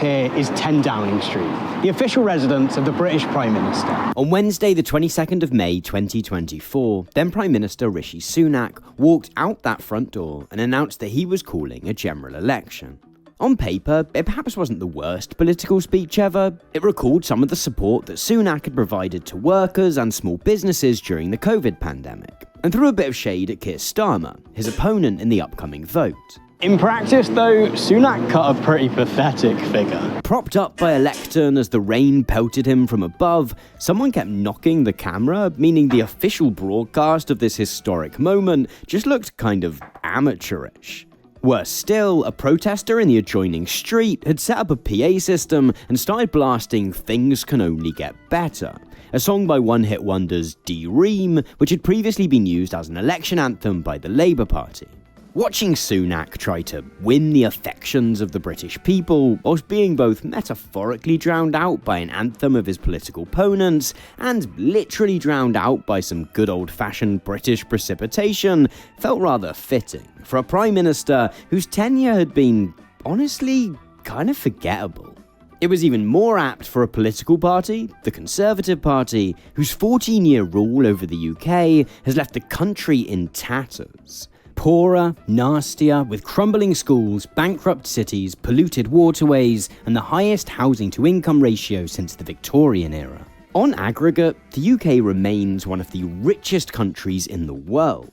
Here is 10 Downing Street, the official residence of the British Prime Minister. On Wednesday, the 22nd of May 2024, then Prime Minister Rishi Sunak walked out that front door and announced that he was calling a general election. On paper, it perhaps wasn't the worst political speech ever. It recalled some of the support that Sunak had provided to workers and small businesses during the COVID pandemic, and threw a bit of shade at Keir Starmer, his opponent in the upcoming vote. In practice, though, Sunak cut a pretty pathetic figure. Propped up by a lectern as the rain pelted him from above, someone kept knocking the camera, meaning the official broadcast of this historic moment just looked kind of amateurish. Worse still, a protester in the adjoining street had set up a PA system and started blasting "Things Can Only Get Better," a song by one-hit wonders D-Ream, which had previously been used as an election anthem by the Labour Party. Watching Sunak try to win the affections of the British people, whilst being both metaphorically drowned out by an anthem of his political opponents, and literally drowned out by some good old-fashioned British precipitation, felt rather fitting for a Prime Minister whose tenure had been, honestly, kind of forgettable. It was even more apt for a political party, the Conservative Party, whose 14-year rule over the UK has left the country in tatters. Poorer, nastier, with crumbling schools, bankrupt cities, polluted waterways, and the highest housing-to-income ratio since the Victorian era. On aggregate, the UK remains one of the richest countries in the world.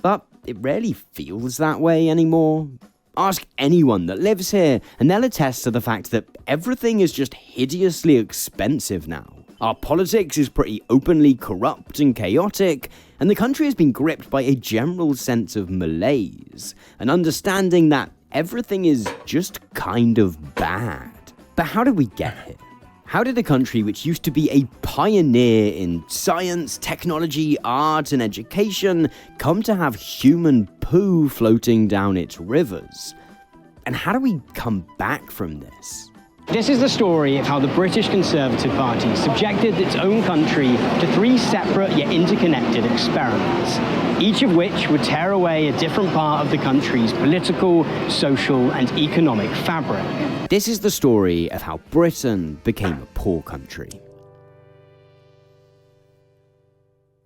But it rarely feels that way anymore. Ask anyone that lives here, and they'll attest to the fact that everything is just hideously expensive now. Our politics is pretty openly corrupt and chaotic, and the country has been gripped by a general sense of malaise, an understanding that everything is just kind of bad. But how did we get here? How did a country which used to be a pioneer in science, technology, art, and education come to have human poo floating down its rivers? And how do we come back from this? This is the story of how the British Conservative Party subjected its own country to 3 separate yet interconnected experiments, each of which would tear away a different part of the country's political, social, and economic fabric. This is the story of how Britain became a poor country.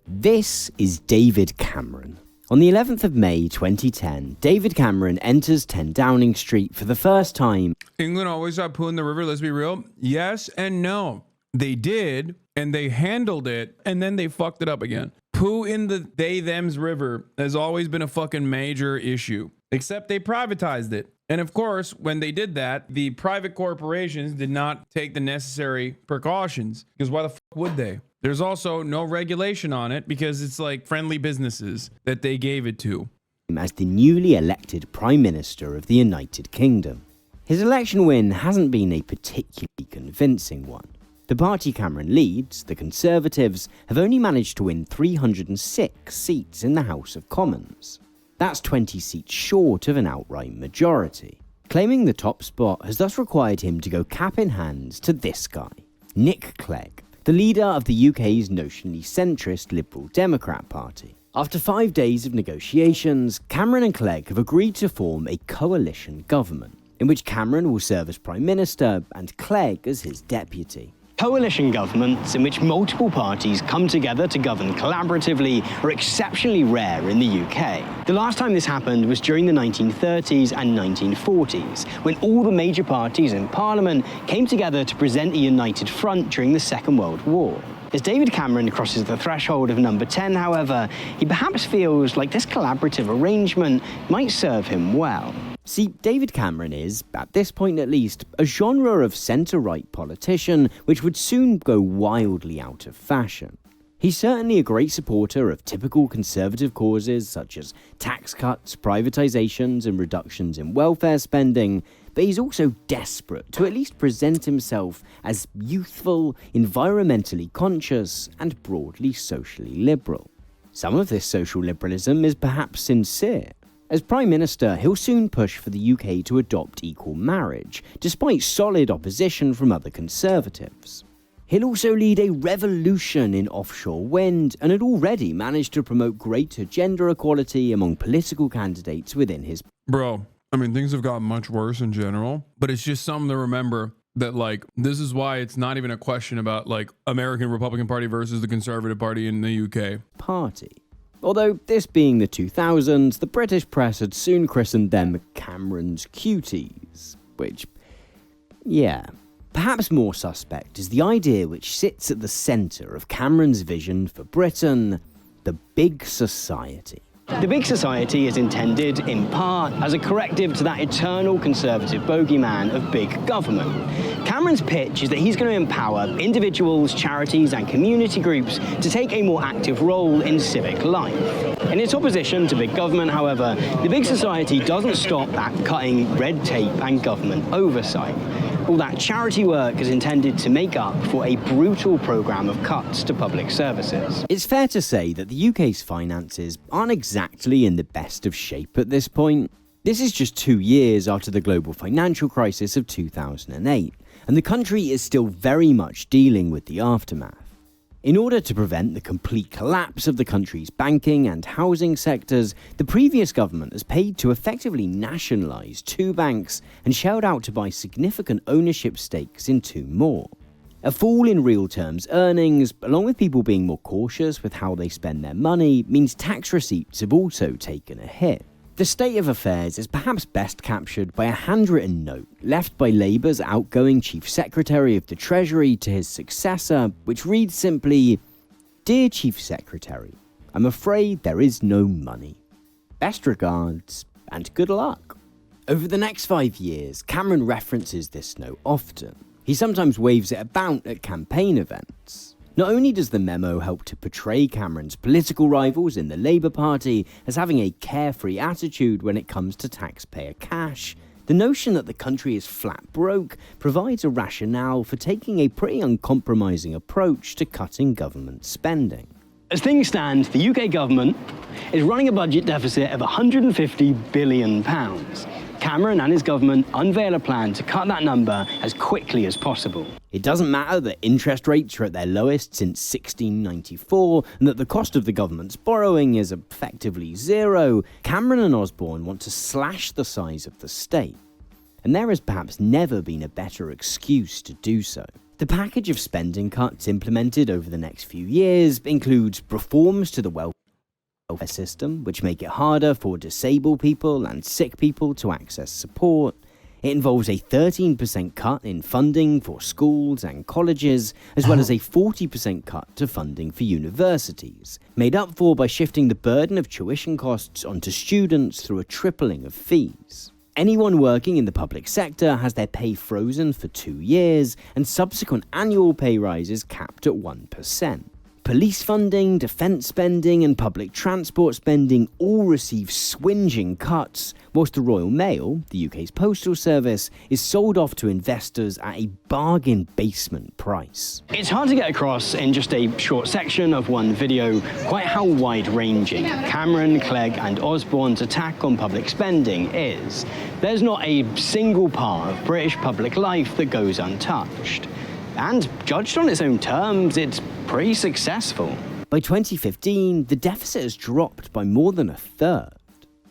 This is David Cameron. On the 11th of May 2010, David Cameron enters 10 Downing Street for the first time. England always got poo in the river, let's be real. Yes and no. They did, and they handled it, and then they fucked it up again. Poo in the they-thems river has always been a fucking major issue, except they privatized it. And of course, when they did that, the private corporations did not take the necessary precautions, because why the fuck would they? There's also no regulation on it because it's like friendly businesses that they gave it to. As the newly elected Prime Minister of the United Kingdom. His election win hasn't been a particularly convincing one. The party Cameron leads, the Conservatives, have only managed to win 306 seats in the House of Commons. That's 20 seats short of an outright majority. Claiming the top spot has thus required him to go cap in hand to this guy, Nick Clegg, the leader of the UK's notionally centrist Liberal Democrat Party. After 5 days of negotiations, Cameron and Clegg have agreed to form a coalition government, in which Cameron will serve as Prime Minister and Clegg as his deputy. Coalition governments in which multiple parties come together to govern collaboratively are exceptionally rare in the UK. The last time this happened was during the 1930s and 1940s, when all the major parties in Parliament came together to present a united front during the Second World War. As David Cameron crosses the threshold of number 10, however, he perhaps feels like this collaborative arrangement might serve him well. See, David Cameron is, at this point at least, a genre of centre-right politician which would soon go wildly out of fashion. He's certainly a great supporter of typical Conservative causes such as tax cuts, privatisations and reductions in welfare spending, but he's also desperate to at least present himself as youthful, environmentally conscious and broadly socially liberal. Some of this social liberalism is perhaps sincere. As Prime Minister, he'll soon push for the UK to adopt equal marriage, despite solid opposition from other Conservatives. He'll also lead a revolution in offshore wind, and had already managed to promote greater gender equality among political candidates within his... Bro, I mean, things have gotten much worse in general, but it's just something to remember that, like, this is why it's not even a question about, like, American Republican Party versus the Conservative Party in the UK. Party. Although, this being the 2000s, the British press had soon christened them Cameron's Cuties, which, yeah. Perhaps more suspect is the idea which sits at the centre of Cameron's vision for Britain, the Big Society. The Big Society is intended, in part, as a corrective to that eternal conservative bogeyman of big government. Cameron's pitch is that he's going to empower individuals, charities and community groups to take a more active role in civic life. In its opposition to big government, however, the Big Society doesn't stop at cutting red tape and government oversight. All that charity work is intended to make up for a brutal programme of cuts to public services. It's fair to say that the UK's finances aren't exactly in the best of shape at this point. This is just 2 years after the global financial crisis of 2008, and the country is still very much dealing with the aftermath. In order to prevent the complete collapse of the country's banking and housing sectors, the previous government has paid to effectively nationalise 2 banks and shelled out to buy significant ownership stakes in 2 more. A fall in real terms earnings, along with people being more cautious with how they spend their money, means tax receipts have also taken a hit. The state of affairs is perhaps best captured by a handwritten note left by Labour's outgoing Chief Secretary of the Treasury to his successor, which reads simply, "Dear Chief Secretary, I'm afraid there is no money. Best regards, and good luck." Over the next 5 years, Cameron references this note often. He sometimes waves it about at campaign events. Not only does the memo help to portray Cameron's political rivals in the Labour Party as having a carefree attitude when it comes to taxpayer cash, the notion that the country is flat broke provides a rationale for taking a pretty uncompromising approach to cutting government spending. As things stand, the UK government is running a budget deficit of £150 billion. Cameron and his government unveil a plan to cut that number as quickly as possible. It doesn't matter that interest rates are at their lowest since 1694 and that the cost of the government's borrowing is effectively zero. Cameron and Osborne want to slash the size of the state. And there has perhaps never been a better excuse to do so. The package of spending cuts implemented over the next few years includes reforms to the welfare system, which make it harder for disabled people and sick people to access support. It involves a 13% cut in funding for schools and colleges, as well as a 40% cut to funding for universities, made up for by shifting the burden of tuition costs onto students through a tripling of fees. Anyone working in the public sector has their pay frozen for 2 years, and subsequent annual pay rises capped at 1%. Police funding, defence spending and public transport spending all receive swinging cuts, whilst the Royal Mail, the UK's postal service, is sold off to investors at a bargain basement price. It's hard to get across in just a short section of one video quite how wide-ranging Cameron, Clegg and Osborne's attack on public spending is. There's not a single part of British public life that goes untouched. And judged on its own terms, it's pretty successful. By 2015, the deficit has dropped by more than a third.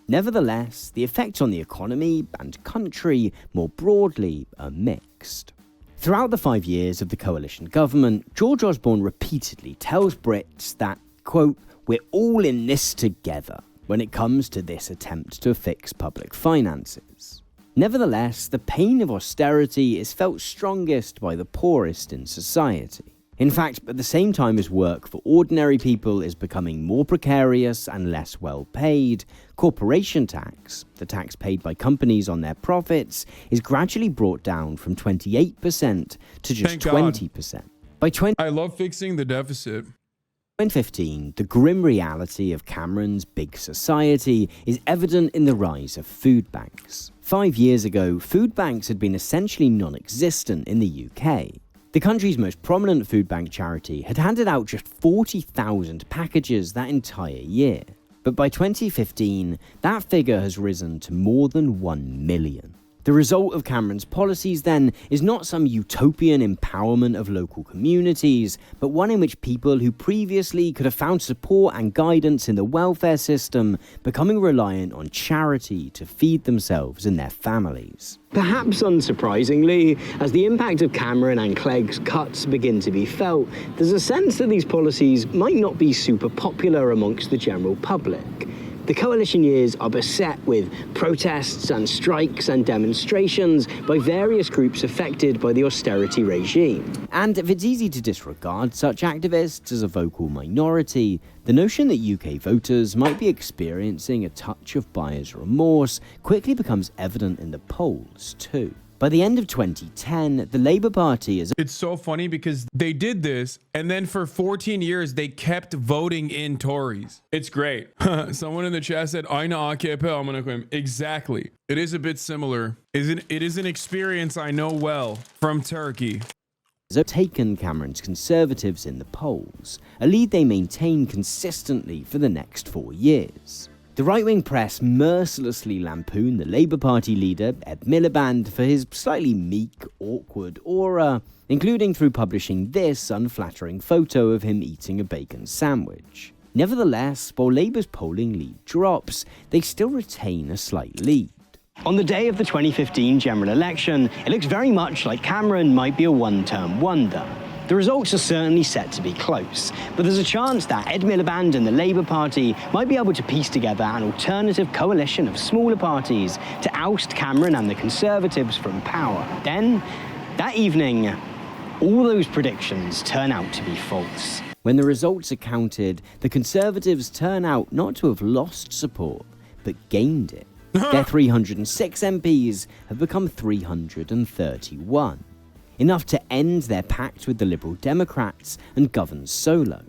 Nevertheless, the effects on the economy and country more broadly are mixed. Throughout the 5 years of the coalition government, George Osborne repeatedly tells Brits that, quote, "We're all in this together" when it comes to this attempt to fix public finances. Nevertheless, the pain of austerity is felt strongest by the poorest in society. In fact, at the same time as work for ordinary people is becoming more precarious and less well paid, corporation tax, the tax paid by companies on their profits, is gradually brought down from 28% to just 20%. By I love fixing the deficit. 2015, the grim reality of Cameron's big society is evident in the rise of food banks. 5 years ago, food banks had been essentially non-existent in the UK. The country's most prominent food bank charity had handed out just 40,000 packages that entire year. But by 2015, that figure has risen to more than 1 million. The result of Cameron's policies, then, is not some utopian empowerment of local communities, but one in which people who previously could have found support and guidance in the welfare system becoming reliant on charity to feed themselves and their families. Perhaps unsurprisingly, as the impact of Cameron and Clegg's cuts begin to be felt, there's a sense that these policies might not be super popular amongst the general public. The coalition years are beset with protests and strikes and demonstrations by various groups affected by the austerity regime. And if it's easy to disregard such activists as a vocal minority, the notion that UK voters might be experiencing a touch of buyer's remorse quickly becomes evident in the polls too. By the end of 2010, the Labour Party is... It's so funny because they did this, and then for 14 years, they kept voting in Tories. It's great. Someone in the chat said, Aynı AKP amına koyayım. Exactly. It is a bit similar. It is an experience I know well from Turkey. Have taken Cameron's Conservatives in the polls, a lead they maintain consistently for the next 4 years. The right-wing press mercilessly lampooned the Labour Party leader, Ed Miliband, for his slightly meek, awkward aura, including through publishing this unflattering photo of him eating a bacon sandwich. Nevertheless, while Labour's polling lead drops, they still retain a slight lead. On the day of the 2015 general election, it looks very much like Cameron might be a one-term wonder. The results are certainly set to be close, but there's a chance that Ed Miliband and the Labour Party might be able to piece together an alternative coalition of smaller parties to oust Cameron and the Conservatives from power. Then, that evening, all those predictions turn out to be false. When the results are counted, the Conservatives turn out not to have lost support, but gained it. Their 306 MPs have become 331. Enough to end their pact with the Liberal Democrats and govern solo.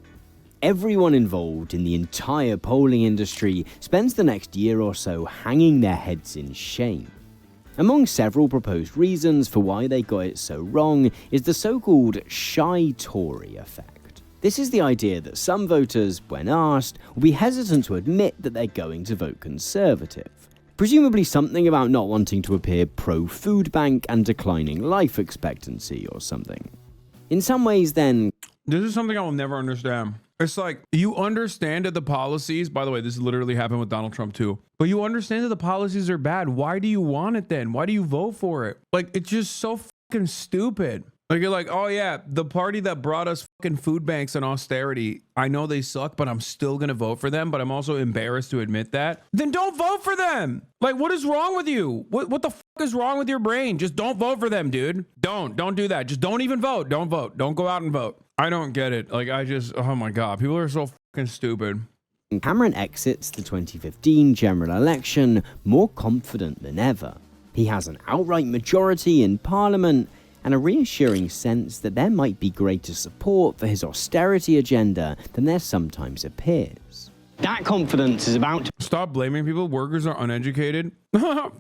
Everyone involved in the entire polling industry spends the next year or so hanging their heads in shame. Among several proposed reasons for why they got it so wrong is the so-called shy Tory effect. This is the idea that some voters, when asked, will be hesitant to admit that they're going to vote Conservative. Presumably something about not wanting to appear pro-food bank and declining life expectancy or something. In some ways then... This is something I will never understand. It's like, you understand that the policies, by the way, this literally happened with Donald Trump too, but you understand that the policies are bad. Why do you want it then? Why do you vote for it? Like, it's just so fucking stupid. Like, you're like, oh yeah, the party that brought us fucking food banks and austerity, I know they suck, but I'm still gonna vote for them, but I'm also embarrassed to admit that. Then don't vote for them! Like, what is wrong with you? What the fuck is wrong with your brain? Just don't vote for them, dude. Don't do that. Just don't even vote. Don't vote. Don't go out and vote. I don't get it. Like, oh my God, people are so fucking stupid. Cameron exits the 2015 general election more confident than ever. He has an outright majority in Parliament, and a reassuring sense that there might be greater support for his austerity agenda than there sometimes appears. That confidence is about to... Stop blaming people. Workers are uneducated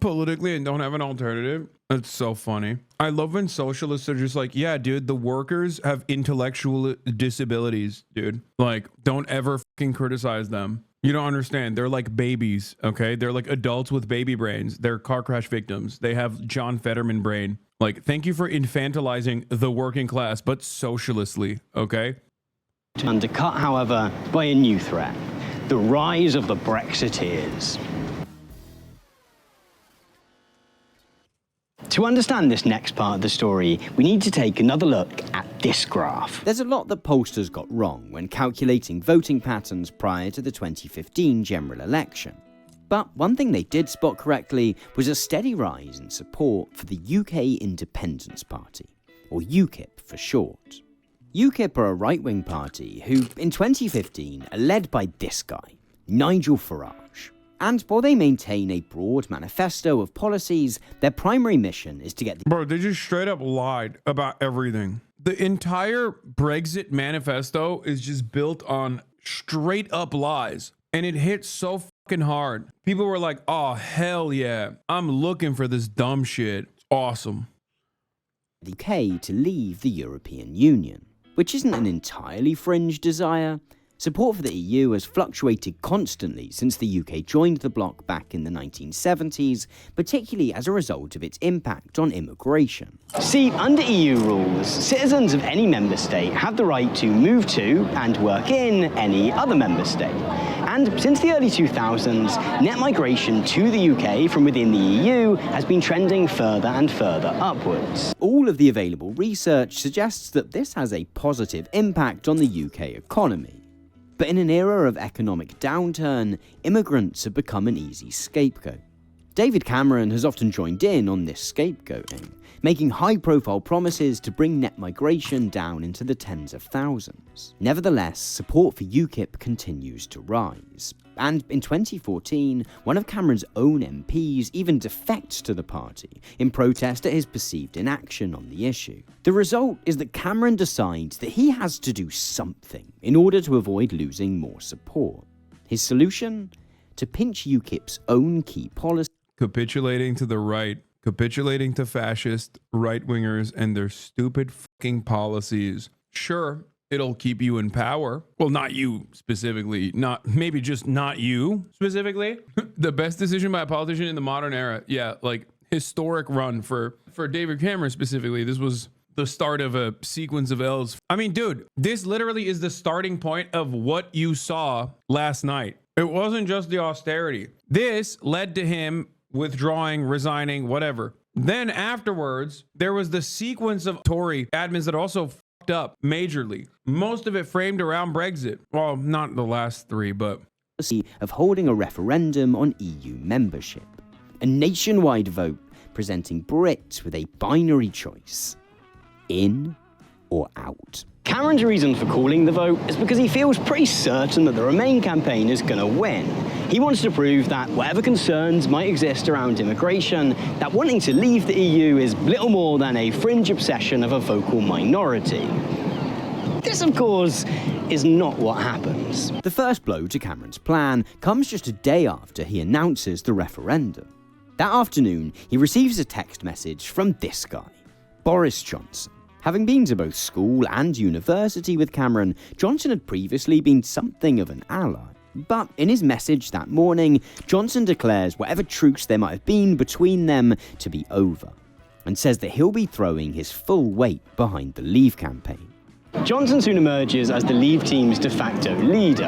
politically and don't have an alternative. That's so funny. I love when socialists are just like, yeah, dude, the workers have intellectual disabilities, dude. Like, don't ever fucking criticize them. You don't understand. They're like babies, okay? They're like adults with baby brains. They're car crash victims. They have John Fetterman brain. Like, thank you for infantilizing the working class, but socialistly, okay? Undercut, however, by a new threat, the rise of the Brexiteers. To understand this next part of the story, we need to take another look at this graph. There's a lot that pollsters got wrong when calculating voting patterns prior to the 2015 general election. But one thing they did spot correctly was a steady rise in support for the UK Independence Party, or UKIP for short. UKIP are a right-wing party who, in 2015, are led by this guy, Nigel Farage. And while they maintain a broad manifesto of policies, their primary mission is to get the... Bro, they just straight up lied about everything. The entire Brexit manifesto is just built on straight up lies. And it hit so fucking hard. People were like, oh, hell yeah. I'm looking for this dumb shit. It's awesome. The UK to leave the European Union, which isn't an entirely fringe desire, Support for the EU has fluctuated constantly since the UK joined the bloc back in the 1970s, particularly as a result of its impact on immigration. See, under EU rules, citizens of any member state have the right to move to and work in any other member state. And since the early 2000s, net migration to the UK from within the EU has been trending further and further upwards. All of the available research suggests that this has a positive impact on the UK economy. But in an era of economic downturn, immigrants have become an easy scapegoat. David Cameron has often joined in on this scapegoating, making high-profile promises to bring net migration down into the tens of thousands. Nevertheless, support for UKIP continues to rise. And in 2014, one of Cameron's own MPs even defects to the party in protest at his perceived inaction on the issue. The result is that Cameron decides that he has to do something in order to avoid losing more support. His solution? To pinch UKIP's own key policy. Capitulating to the right, capitulating to fascist right-wingers and their stupid fucking policies. Sure, it'll keep you in power. Well, not you specifically, maybe just not you specifically. The best decision by a politician in the modern era. Yeah, like historic run for David Cameron specifically. This was the start of a sequence of L's. I mean, dude, this literally is the starting point of what you saw last night. It wasn't just the austerity. This led to him withdrawing, resigning, whatever. Then afterwards, there was the sequence of Tory admins that also fucked up majorly. Most of it framed around Brexit. Well, not the last three, but of holding a referendum on EU membership. A nationwide vote presenting Brits with a binary choice. In or out. Cameron's reason for calling the vote is because he feels pretty certain that the Remain campaign is going to win. He wants to prove that whatever concerns might exist around immigration, that wanting to leave the EU is little more than a fringe obsession of a vocal minority. This, of course, is not what happens. The first blow to Cameron's plan comes just a day after he announces the referendum. That afternoon, he receives a text message from this guy, Boris Johnson. Having been to both school and university with Cameron, Johnson had previously been something of an ally. But in his message that morning, Johnson declares whatever truce there might have been between them to be over, and says that he'll be throwing his full weight behind the Leave campaign. Johnson soon emerges as the Leave team's de facto leader,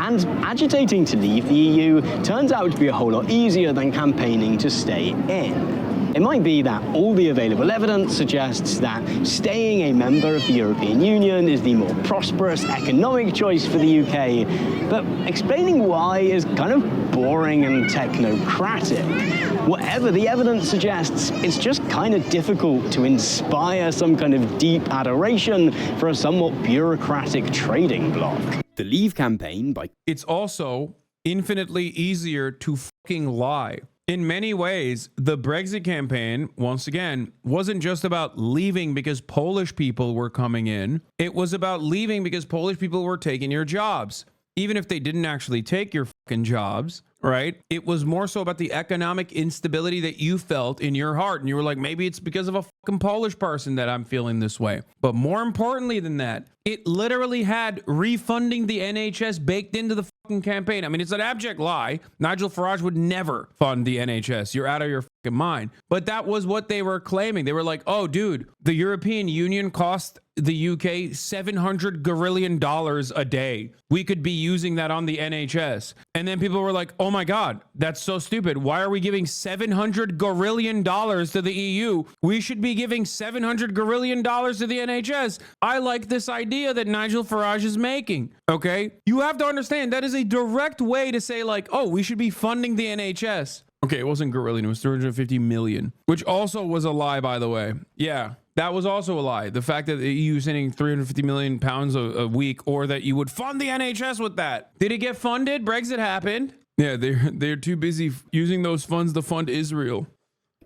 and agitating to leave the EU turns out to be a whole lot easier than campaigning to stay in. It might be that all the available evidence suggests that staying a member of the European Union is the more prosperous economic choice for the UK, but explaining why is kind of boring and technocratic. Whatever the evidence suggests, it's just kind of difficult to inspire some kind of deep adoration for a somewhat bureaucratic trading bloc. The Leave campaign by... It's also infinitely easier to fucking lie. In many ways, the Brexit campaign, once again, wasn't just about leaving because Polish people were coming in. It was about leaving because Polish people were taking your jobs. Even if they didn't actually take your fucking jobs, right? It was more so about the economic instability that you felt in your heart. And you were like, maybe it's because of a fucking Polish person that I'm feeling this way. But more importantly than that, it literally had refunding the NHS baked into the fucking campaign. I mean, it's an abject lie. Nigel Farage would never fund the NHS. You're out of your fucking mind. But that was what they were claiming. They were like, oh, dude, the European Union cost the UK $700 gorillion a day. We could be using that on the NHS. And then people were like, oh my God, that's so stupid. Why are we giving $700 gorillion to the EU? We should be giving $700 gorillion to the NHS. I like this idea that Nigel Farage is making. Okay? You have to understand that is a direct way to say like, oh, we should be funding the NHS. Okay, it wasn't gorillion, it was 350 million, which also was a lie, by the way. Yeah. That was also a lie. The fact that the EU is sending 350 million pounds a week, or that you would fund the NHS with that. Did it get funded? Brexit happened. Yeah, they're too busy using those funds to fund Israel.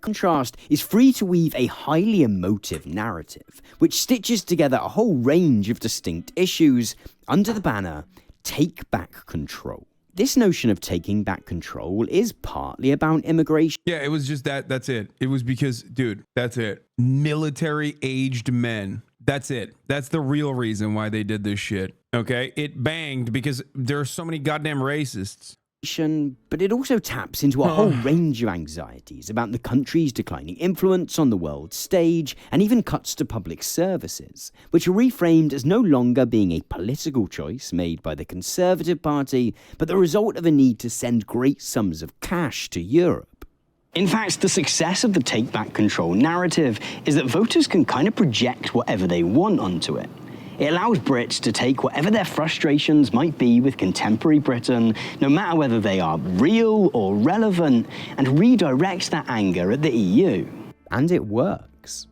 Contrast is free to weave a highly emotive narrative, which stitches together a whole range of distinct issues under the banner, Take Back Control. This notion of taking back control is partly about immigration. Yeah, it was just that's it. It was because, dude, that's it. Military-aged men That's it. That's the real reason why they did this shit. Okay? It banged because there are so many goddamn racists. But it also taps into a whole range of anxieties about the country's declining influence on the world stage, and even cuts to public services, which are reframed as no longer being a political choice made by the Conservative Party, but the result of a need to send great sums of cash to Europe. In fact, the success of the take back control narrative is that voters can kind of project whatever they want onto it. It allows Brits to take whatever their frustrations might be with contemporary Britain, no matter whether they are real or relevant, and redirects that anger at the EU. And it works.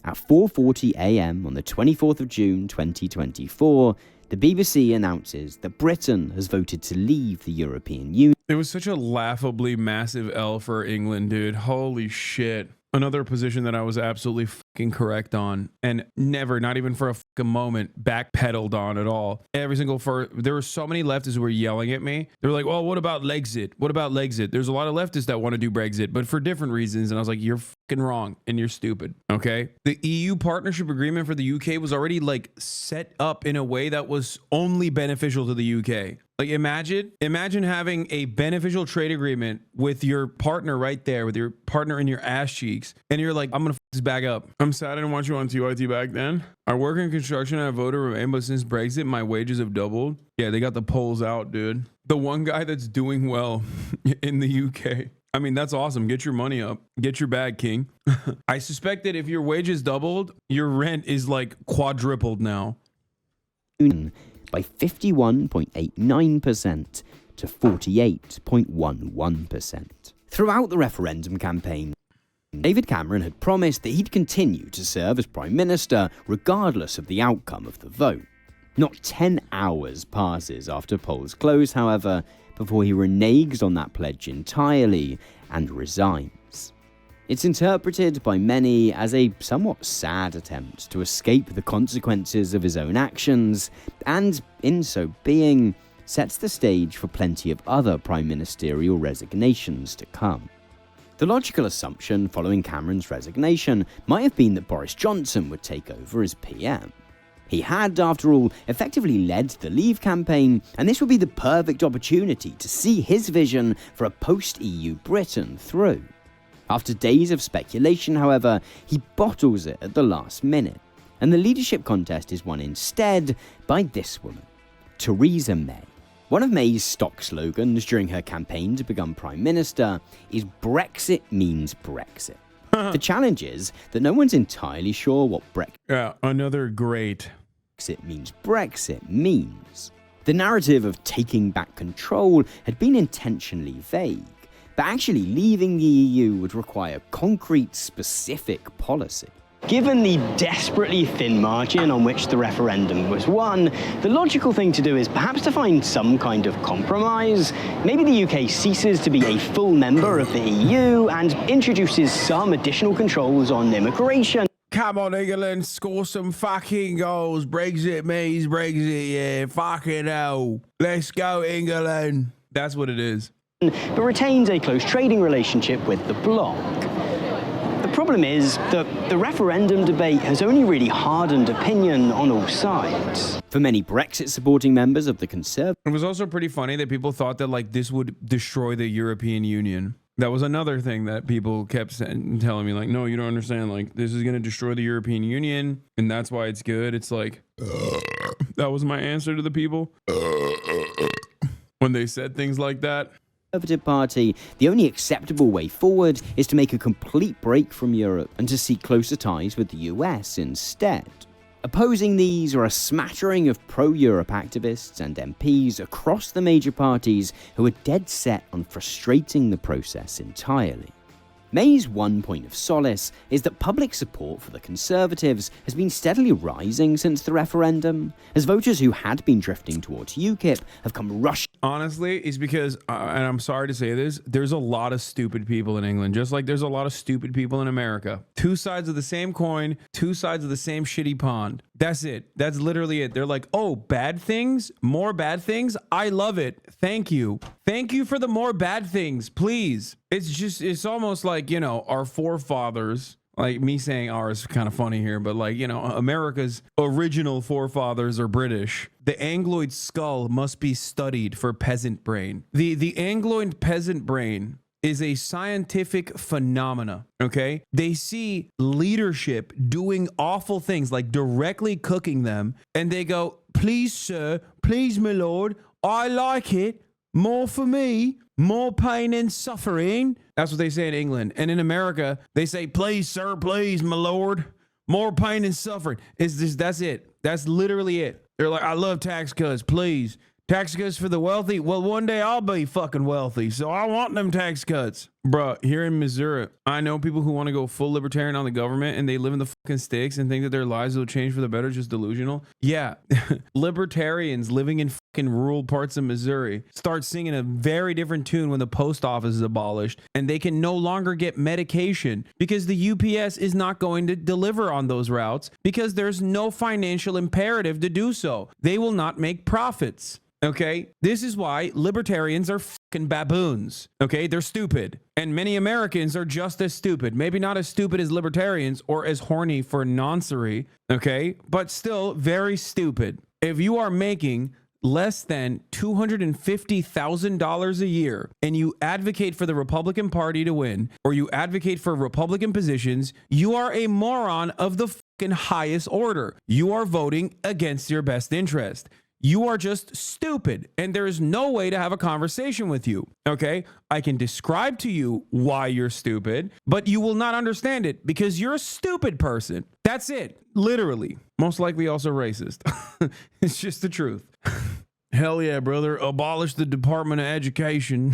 At 4:40 a.m. on the 24th of June 2024, the BBC announces that Britain has voted to leave the European Union. It was such a laughably massive L for England, dude. Holy shit. Another position that I was absolutely fucking correct on, and never, not even for a fucking moment, backpedaled on at all. There were so many leftists who were yelling at me. They were like, well, what about Lexit? What about Lexit? There's a lot of leftists that want to do Brexit, but for different reasons. And I was like, you're fucking wrong and you're stupid. Okay. The EU partnership agreement for the UK was already like set up in a way that was only beneficial to the UK. Like imagine having a beneficial trade agreement with your partner right there, with your partner in your ass cheeks, and you're like, I'm gonna f this bag up. I'm sad I didn't want you on TYT back then. I work in construction and I voted Remain, but since Brexit, my wages have doubled. Yeah, they got the polls out, dude. The one guy that's doing well in the UK. I mean, that's awesome. Get your money up. Get your bag, king. I suspect that if your wages doubled, your rent is like quadrupled now. By 51.89% to 48.11%. Throughout the referendum campaign, David Cameron had promised that he'd continue to serve as Prime Minister regardless of the outcome of the vote. Not 10 hours passes after polls close, however, before he reneges on that pledge entirely and resigns. It's interpreted by many as a somewhat sad attempt to escape the consequences of his own actions, and, in so being, sets the stage for plenty of other prime ministerial resignations to come. The logical assumption following Cameron's resignation might have been that Boris Johnson would take over as PM. He had, after all, effectively led the Leave campaign, and this would be the perfect opportunity to see his vision for a post-EU Britain through. After days of speculation, however, he bottles it at the last minute, and the leadership contest is won instead by this woman, Theresa May. One of May's stock slogans during her campaign to become Prime Minister is Brexit means Brexit. The challenge is that no one's entirely sure what another great Brexit means. The narrative of taking back control had been intentionally vague, but actually leaving the EU would require concrete, specific policy. Given the desperately thin margin on which the referendum was won, the logical thing to do is perhaps to find some kind of compromise. Maybe the UK ceases to be a full member of the EU and introduces some additional controls on immigration. Come on, England, score some fucking goals. Brexit means Brexit, yeah, fucking hell. Let's go, England. That's what it is. But retains a close trading relationship with the bloc. The problem is that the referendum debate has only really hardened opinion on all sides. For many Brexit-supporting members of the Conservative... It was also pretty funny that people thought that like this would destroy the European Union. That was another thing that people kept telling me, like, no, you don't understand, like, this is going to destroy the European Union, and that's why it's good. It's like, that was my answer to the people. When they said things like that. Conservative Party, the only acceptable way forward is to make a complete break from Europe and to seek closer ties with the US instead. Opposing these are a smattering of pro-Europe activists and MPs across the major parties who are dead set on frustrating the process entirely. May's one point of solace is that public support for the Conservatives has been steadily rising since the referendum, as voters who had been drifting towards UKIP have come rushing. Honestly, it's because, and I'm sorry to say this, there's a lot of stupid people in England, just like there's a lot of stupid people in America. Two sides of the same coin, two sides of the same shitty pond. That's it. That's literally it. They're like, oh, bad things? More bad things? I love it. Thank you. Thank you for the more bad things, please. It's almost like, you know, our forefathers, Like me saying ours is kind of funny here, but like, you know, America's original forefathers are British. The Angloid skull must be studied for peasant brain. The Angloid peasant brain is a scientific phenomena, okay? They see leadership doing awful things, like directly cooking them, and they go, please, sir, please, my lord, I like it. More for me, more pain and suffering. That's what they say in England. And in America, they say, please, sir, please, my lord, more pain and suffering. That's it. That's literally it. They're like, I love tax cuts, please. Tax cuts for the wealthy. Well, one day I'll be fucking wealthy, so I want them tax cuts. Bruh, here in Missouri, I know people who want to go full libertarian on the government and they live in the fucking sticks and think that their lives will change for the better, just delusional. Yeah, libertarians living in fucking rural parts of Missouri start singing a very different tune when the post office is abolished and they can no longer get medication because the UPS is not going to deliver on those routes because there's no financial imperative to do so. They will not make profits. Okay, this is why libertarians are fucking baboons. Okay, they're stupid. And many Americans are just as stupid. Maybe not as stupid as libertarians or as horny for noncery. Okay, but still very stupid. If you are making less than $250,000 a year and you advocate for the Republican Party to win or you advocate for Republican positions, you are a moron of the fucking highest order. You are voting against your best interest. You are just stupid, and there is no way to have a conversation with you, okay? I can describe to you why you're stupid, but you will not understand it because you're a stupid person. That's it, literally. Most likely also racist. It's just the truth. Hell yeah, brother. Abolish the Department of Education.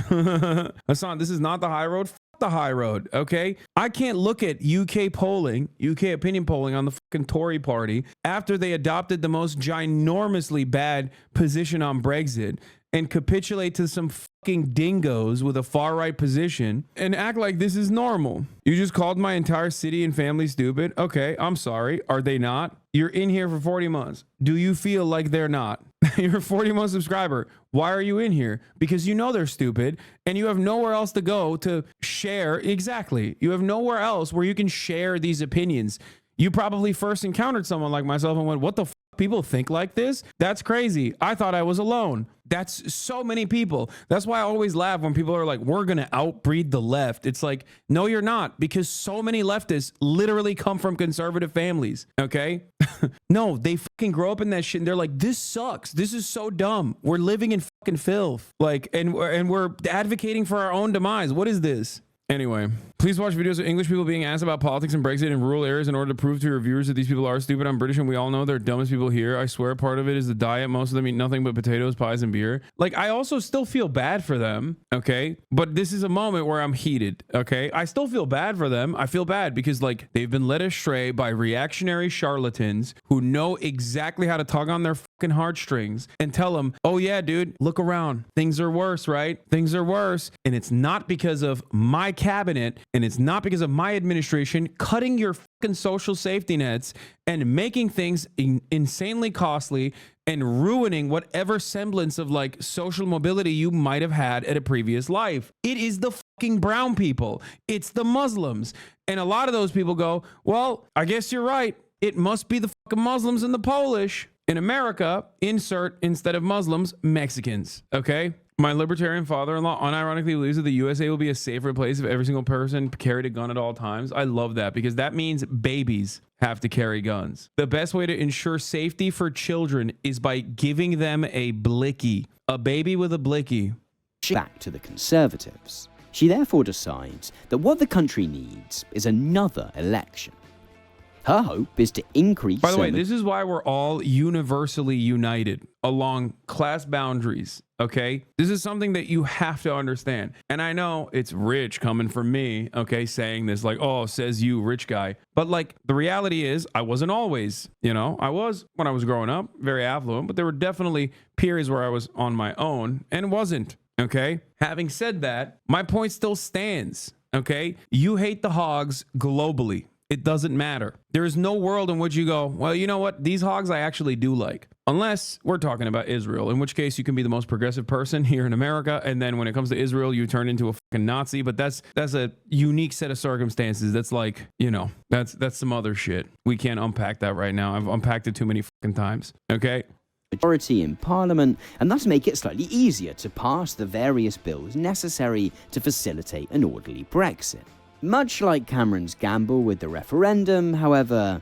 Hasan, this is not the high road. The high road, okay? I can't look at UK polling, UK opinion polling on the fucking Tory party after they adopted the most ginormously bad position on Brexit and capitulate to some fucking dingoes with a far-right position and act like this is normal. You just called my entire city and family stupid? Okay, I'm sorry. Are they not? You're in here for 40 months. Do you feel like they're not? You're a 40-month subscriber. Why are you in here? Because you know they're stupid and you have nowhere else to go to share. Exactly. You have nowhere else where you can share these opinions. You probably first encountered someone like myself and went, what the f? People think like this? That's crazy. I thought I was alone. That's so many people. That's why I always laugh when people are like, we're going to outbreed the left. It's like, no, you're not, because so many leftists literally come from conservative families. Okay. No, they fucking grow up in that shit. And they're like, this sucks. This is so dumb. We're living in fucking filth. Like, and we're advocating for our own demise. What is this? Anyway, please watch videos of English people being asked about politics and Brexit in rural areas in order to prove to your viewers that these people are stupid. I'm British and we all know they're dumbest people here. I swear part of it is the diet. Most of them eat nothing but potatoes, pies, and beer. Like, I also still feel bad for them, okay? But this is a moment where I'm heated, okay? I still feel bad for them. I feel bad because, like, they've been led astray by reactionary charlatans who know exactly how to tug on their fucking heartstrings and tell them, oh yeah, dude, look around. Things are worse, right? Things are worse. And it's not because of my cabinet and it's not because of my administration cutting your fucking social safety nets and making things insanely costly and ruining whatever semblance of like social mobility you might have had at a previous life. It is the fucking brown people. It's the Muslims. And a lot of those people go, well, I guess you're right. It must be the fucking Muslims and the Polish. In America, insert instead of Muslims, Mexicans. Okay? My libertarian father-in-law unironically believes that the USA will be a safer place if every single person carried a gun at all times. I love that because that means babies have to carry guns. The best way to ensure safety for children is by giving them a blicky. A baby with a blicky. Back to the Conservatives. She therefore decides that what the country needs is another election. Her hope is to increase... By the way, this is why we're all universally united along class boundaries, okay? This is something that you have to understand. And I know it's rich coming from me, okay, saying this like, oh, says you, rich guy. But like, the reality is I wasn't always, you know, I was, when I was growing up, very affluent, but there were definitely periods where I was on my own and wasn't, okay? Having said that, my point still stands, okay? You hate the hogs globally. It doesn't matter. There is no world in which you go, well, you know what? These hogs I actually do like. Unless we're talking about Israel, in which case you can be the most progressive person here in America, and then when it comes to Israel, you turn into a fucking Nazi. But that's a unique set of circumstances. That's like, that's some other shit. We can't unpack that right now. I've unpacked it too many fucking times. Okay. Majority in Parliament, and thus make it slightly easier to pass the various bills necessary to facilitate an orderly Brexit. Much like Cameron's gamble with the referendum, however,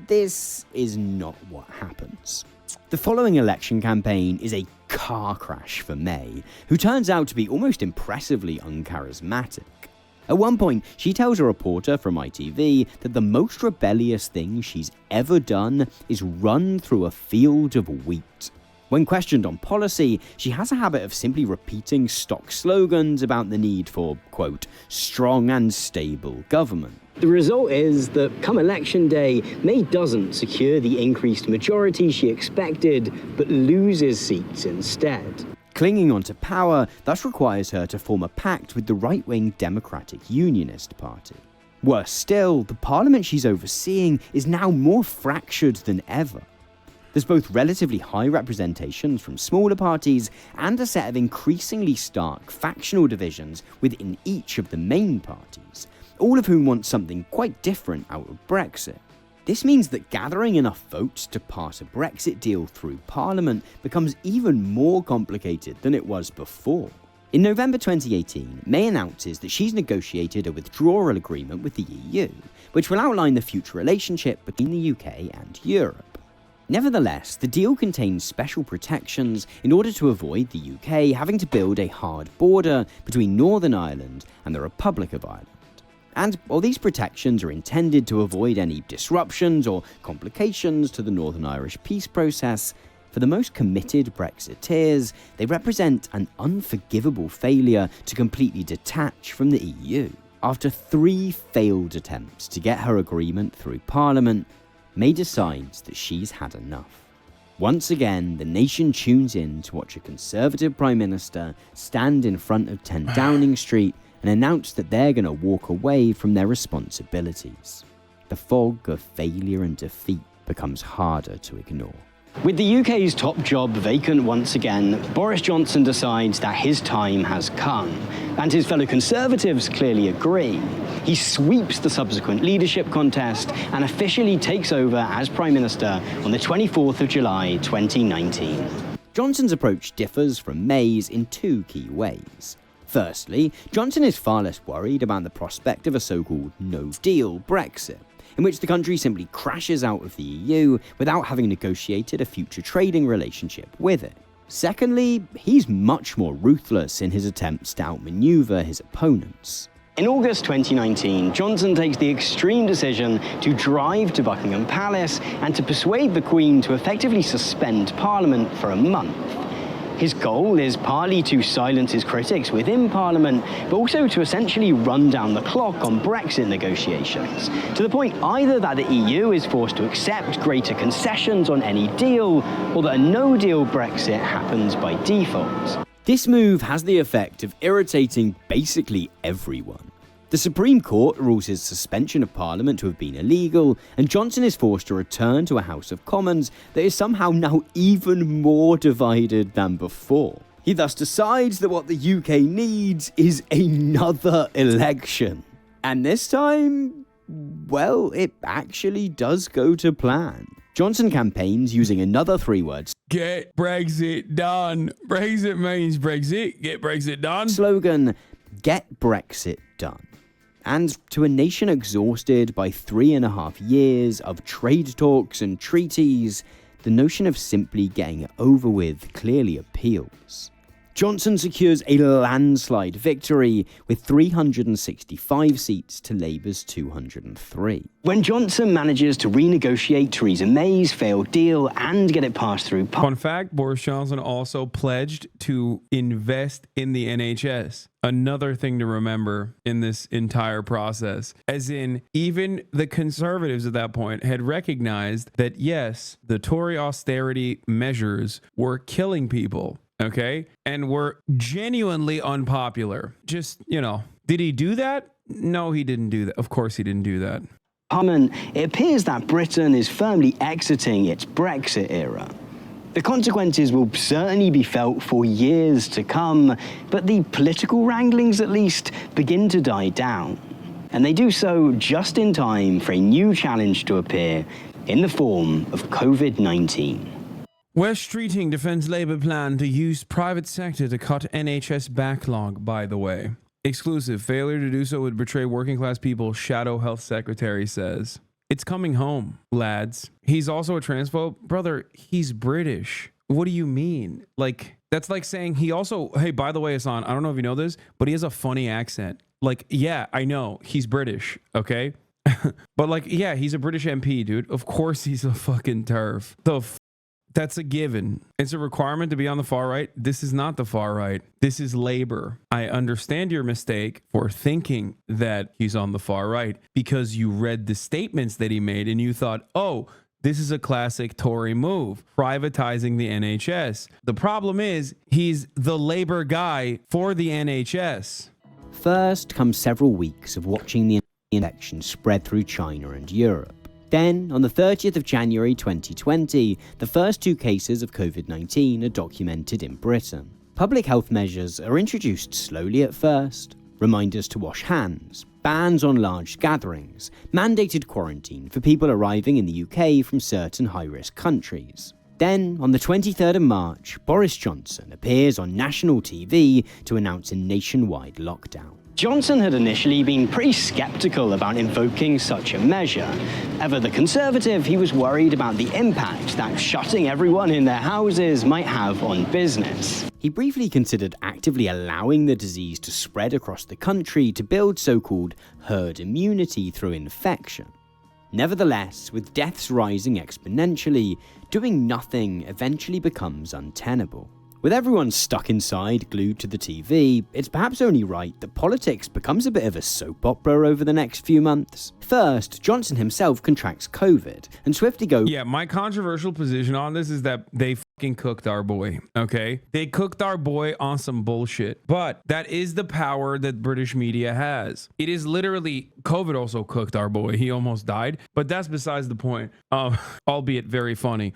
this is not what happens. The following election campaign is a car crash for May, who turns out to be almost impressively uncharismatic. At one point, she tells a reporter from ITV that the most rebellious thing she's ever done is run through a field of wheat. When questioned on policy, she has a habit of simply repeating stock slogans about the need for, quote, strong and stable government. The result is that come election day, May doesn't secure the increased majority she expected, but loses seats instead. Clinging onto power thus requires her to form a pact with the right-wing Democratic Unionist Party. Worse still, the parliament she's overseeing is now more fractured than ever. There's both relatively high representations from smaller parties and a set of increasingly stark factional divisions within each of the main parties, all of whom want something quite different out of Brexit. This means that gathering enough votes to pass a Brexit deal through Parliament becomes even more complicated than it was before. In November 2018, May announces that she's negotiated a withdrawal agreement with the EU, which will outline the future relationship between the UK and Europe. Nevertheless, the deal contains special protections in order to avoid the UK having to build a hard border between Northern Ireland and the Republic of Ireland. And while these protections are intended to avoid any disruptions or complications to the Northern Irish peace process, for the most committed Brexiteers, they represent an unforgivable failure to completely detach from the EU. After 3 failed attempts to get her agreement through Parliament, May decides that she's had enough. Once again, the nation tunes in to watch a Conservative Prime Minister stand in front of 10 Downing Street and announce that they're going to walk away from their responsibilities. The fog of failure and defeat becomes harder to ignore. With the UK's top job vacant once again, Boris Johnson decides that his time has come, and his fellow Conservatives clearly agree. He sweeps the subsequent leadership contest and officially takes over as Prime Minister on the 24th of July 2019. Johnson's approach differs from May's in 2 key ways. Firstly, Johnson is far less worried about the prospect of a so-called no-deal Brexit, in which the country simply crashes out of the EU without having negotiated a future trading relationship with it. Secondly, he's much more ruthless in his attempts to outmaneuver his opponents. In August 2019, Johnson takes the extreme decision to drive to Buckingham Palace and to persuade the Queen to effectively suspend Parliament for a month. His goal is partly to silence his critics within Parliament, but also to essentially run down the clock on Brexit negotiations, to the point either that the EU is forced to accept greater concessions on any deal, or that a no-deal Brexit happens by default. This move has the effect of irritating basically everyone. The Supreme Court rules his suspension of Parliament to have been illegal, and Johnson is forced to return to a House of Commons that is somehow now even more divided than before. He thus decides that what the UK needs is another election. And this time, well, it actually does go to plan. Johnson campaigns using another 3 words. Get Brexit done. Brexit means Brexit. Get Brexit done. Slogan, get Brexit done. And to a nation exhausted by 3.5 years of trade talks and treaties, the notion of simply getting it over with clearly appeals. Johnson secures a landslide victory with 365 seats to Labour's 203. When Johnson manages to renegotiate Theresa May's failed deal and get it passed through Fun fact, Boris Johnson also pledged to invest in the NHS. Another thing to remember in this entire process, as in even the Conservatives at that point had recognized that yes, the Tory austerity measures were killing people. Okay, and were genuinely unpopular. Just, did he do that? No, he didn't do that. Of course he didn't do that. Parliament, it appears that Britain is firmly exiting its Brexit era. The consequences will certainly be felt for years to come, but the political wranglings at least begin to die down. And they do so just in time for a new challenge to appear in the form of COVID-19. West Streeting defends Labour plan to use private sector to cut NHS backlog, by the way. Exclusive. Failure to do so would betray working class people, Shadow Health Secretary says. It's coming home, lads. He's also a transphobe. Brother, he's British. What do you mean? Like, that's like saying he also, hey, by the way, Hasan, I don't know if you know this, but he has a funny accent. Like, yeah, I know, he's British, okay? But like, yeah, he's a British MP, dude. Of course he's a fucking turf. That's a given. It's a requirement to be on the far right. This is not the far right. This is Labour. I understand your mistake for thinking that he's on the far right because you read the statements that he made and you thought, oh, this is a classic Tory move, privatizing the NHS. The problem is he's the Labour guy for the NHS. First comes several weeks of watching the infection spread through China and Europe. Then, on the 30th of January 2020, the first 2 cases of COVID-19 are documented in Britain. Public health measures are introduced slowly at first. Reminders to wash hands, bans on large gatherings, mandated quarantine for people arriving in the UK from certain high-risk countries. Then, on the 23rd of March, Boris Johnson appears on national TV to announce a nationwide lockdown. Johnson had initially been pretty sceptical about invoking such a measure. Ever the Conservative, he was worried about the impact that shutting everyone in their houses might have on business. He briefly considered actively allowing the disease to spread across the country to build so-called herd immunity through infection. Nevertheless, with deaths rising exponentially, doing nothing eventually becomes untenable. With everyone stuck inside, glued to the TV, it's perhaps only right that politics becomes a bit of a soap opera over the next few months. First, Johnson himself contracts COVID, and swiftly go, yeah, my controversial position on this is that they fucking cooked our boy, okay? They cooked our boy on some bullshit. But that is the power that British media has. It is literally, COVID also cooked our boy. He almost died, but that's besides the point, albeit very funny.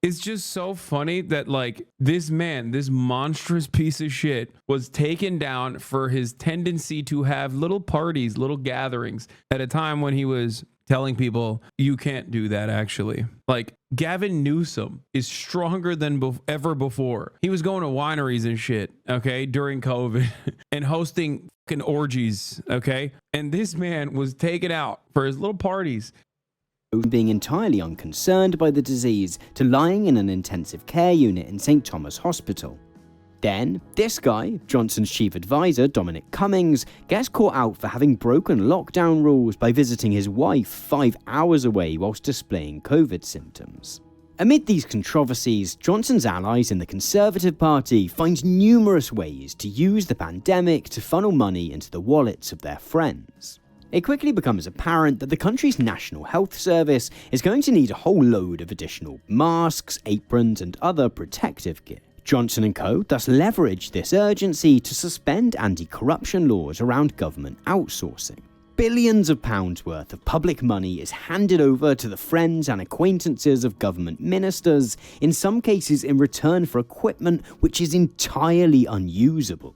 It's just so funny that like this man, this monstrous piece of shit was taken down for his tendency to have little parties, little gatherings at a time when he was telling people you can't do that actually. Like Gavin Newsom is stronger than ever before. He was going to wineries and shit, okay, during COVID and hosting fucking orgies, okay? And this man was taken out for his little parties. Being entirely unconcerned by the disease to lying in an intensive care unit in St. Thomas Hospital. Then, this guy, Johnson's chief advisor, Dominic Cummings, gets caught out for having broken lockdown rules by visiting his wife 5 hours away whilst displaying COVID symptoms. Amid these controversies, Johnson's allies in the Conservative Party find numerous ways to use the pandemic to funnel money into the wallets of their friends. It quickly becomes apparent that the country's National Health Service is going to need a whole load of additional masks, aprons, and other protective gear. Johnson & Co. thus leveraged this urgency to suspend anti-corruption laws around government outsourcing. Billions of pounds worth of public money is handed over to the friends and acquaintances of government ministers, in some cases in return for equipment which is entirely unusable.